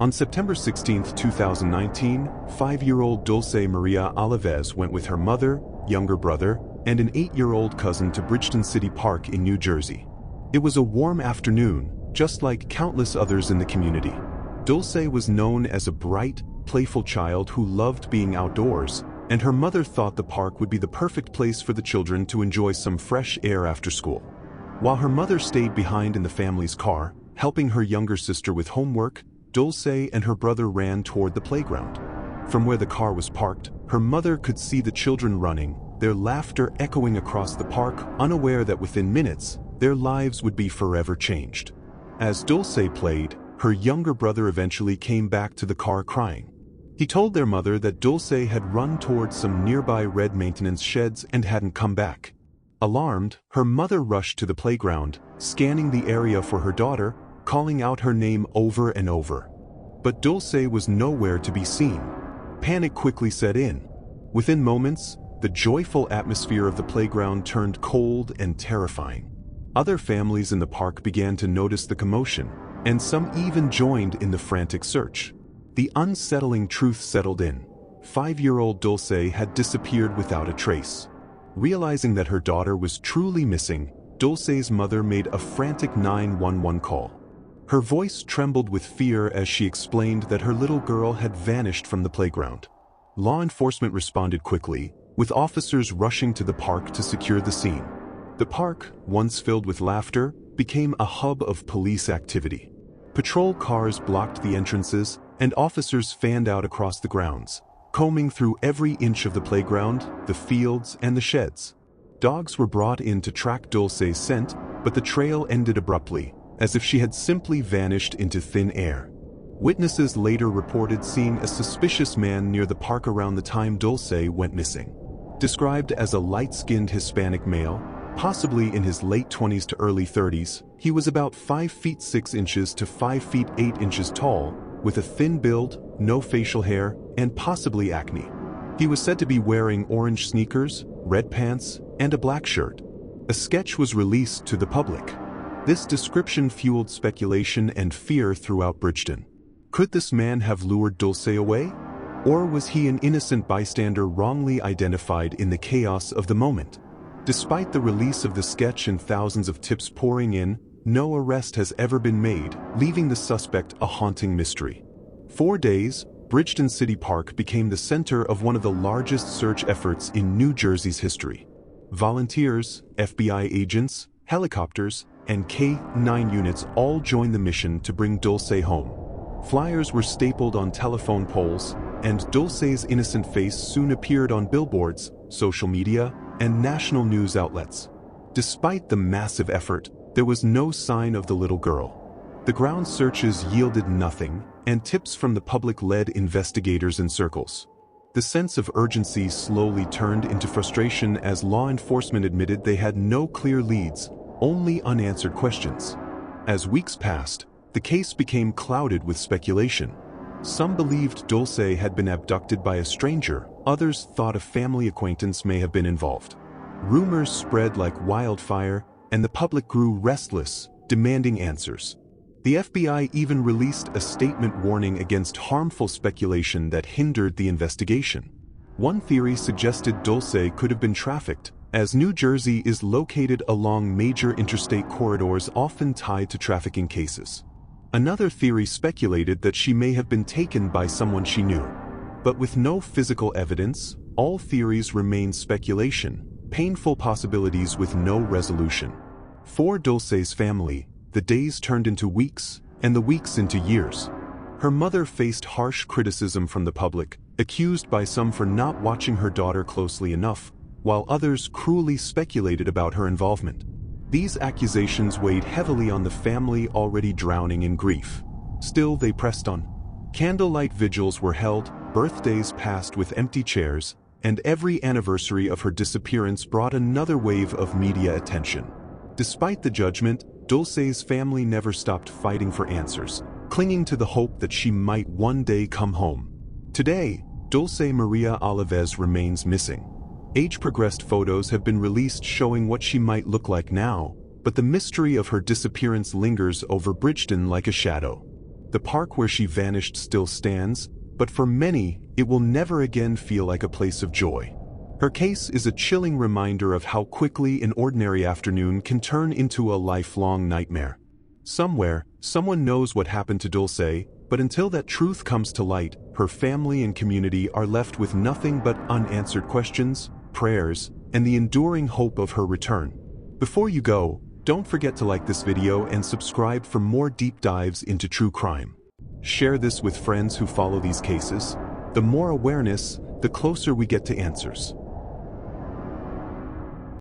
On September 16, 2019, 5-year-old Dulce Maria Alavez went with her mother, younger brother, and an 8-year-old cousin to Bridgeton City Park in New Jersey. It was a warm afternoon, just like countless others in the community. Dulce was known as a bright, playful child who loved being outdoors, and her mother thought the park would be the perfect place for the children to enjoy some fresh air after school. While her mother stayed behind in the family's car, helping her younger sister with homework, Dulce and her brother ran toward the playground. From where the car was parked, her mother could see the children running, their laughter echoing across the park, unaware that within minutes, their lives would be forever changed. As Dulce played, her younger brother eventually came back to the car crying. He told their mother that Dulce had run towards some nearby red maintenance sheds and hadn't come back. Alarmed, her mother rushed to the playground, scanning the area for her daughter, calling out her name over and over. But Dulce was nowhere to be seen. Panic quickly set in. Within moments, the joyful atmosphere of the playground turned cold and terrifying. Other families in the park began to notice the commotion, and some even joined in the frantic search. The unsettling truth settled in. 5-year-old Dulce had disappeared without a trace. Realizing that her daughter was truly missing, Dulce's mother made a frantic 911 call. Her voice trembled with fear as she explained that her little girl had vanished from the playground. Law enforcement responded quickly, with officers rushing to the park to secure the scene. The park, once filled with laughter, became a hub of police activity. Patrol cars blocked the entrances, and officers fanned out across the grounds, combing through every inch of the playground, the fields, and the sheds. Dogs were brought in to track Dulce's scent, but the trail ended abruptly, as if she had simply vanished into thin air. Witnesses later reported seeing a suspicious man near the park around the time Dulce went missing. Described as a light-skinned Hispanic male, possibly in his late 20s to early 30s, he was about 5 feet 6 inches to 5 feet 8 inches tall, with a thin build, no facial hair, and possibly acne. He was said to be wearing orange sneakers, red pants, and a black shirt. A sketch was released to the public. This description fueled speculation and fear throughout Bridgeton. Could this man have lured Dulce away? Or was he an innocent bystander wrongly identified in the chaos of the moment? Despite the release of the sketch and thousands of tips pouring in, no arrest has ever been made, leaving the suspect a haunting mystery. 4 days, Bridgeton City Park became the center of one of the largest search efforts in New Jersey's history. Volunteers, FBI agents, helicopters, and K-9 units all joined the mission to bring Dulce home. Flyers were stapled on telephone poles, and Dulce's innocent face soon appeared on billboards, social media, and national news outlets. Despite the massive effort, there was no sign of the little girl. The ground searches yielded nothing, and tips from the public led investigators in circles. The sense of urgency slowly turned into frustration as law enforcement admitted they had no clear leads, only unanswered questions. As weeks passed, the case became clouded with speculation. Some believed Dulce had been abducted by a stranger, others thought a family acquaintance may have been involved. Rumors spread like wildfire, and the public grew restless, demanding answers. The FBI even released a statement warning against harmful speculation that hindered the investigation. One theory suggested Dulce could have been trafficked, as New Jersey is located along major interstate corridors often tied to trafficking cases. Another theory speculated that she may have been taken by someone she knew. But with no physical evidence, all theories remain speculation, painful possibilities with no resolution. For Dulce's family, the days turned into weeks, and the weeks into years. Her mother faced harsh criticism from the public, accused by some for not watching her daughter closely enough, while others cruelly speculated about her involvement. These accusations weighed heavily on the family already drowning in grief. Still, they pressed on. Candlelight vigils were held, birthdays passed with empty chairs, and every anniversary of her disappearance brought another wave of media attention. Despite the judgment, Dulce's family never stopped fighting for answers, clinging to the hope that she might one day come home. Today, Dulce Maria Alavez remains missing. Age-progressed photos have been released showing what she might look like now, but the mystery of her disappearance lingers over Bridgeton like a shadow. The park where she vanished still stands, but for many, it will never again feel like a place of joy. Her case is a chilling reminder of how quickly an ordinary afternoon can turn into a lifelong nightmare. Somewhere, someone knows what happened to Dulce, but until that truth comes to light, her family and community are left with nothing but unanswered questions, prayers, and the enduring hope of her return. Before you go, don't forget to like this video and subscribe for more deep dives into true crime. Share this with friends who follow these cases. The more awareness, the closer we get to answers.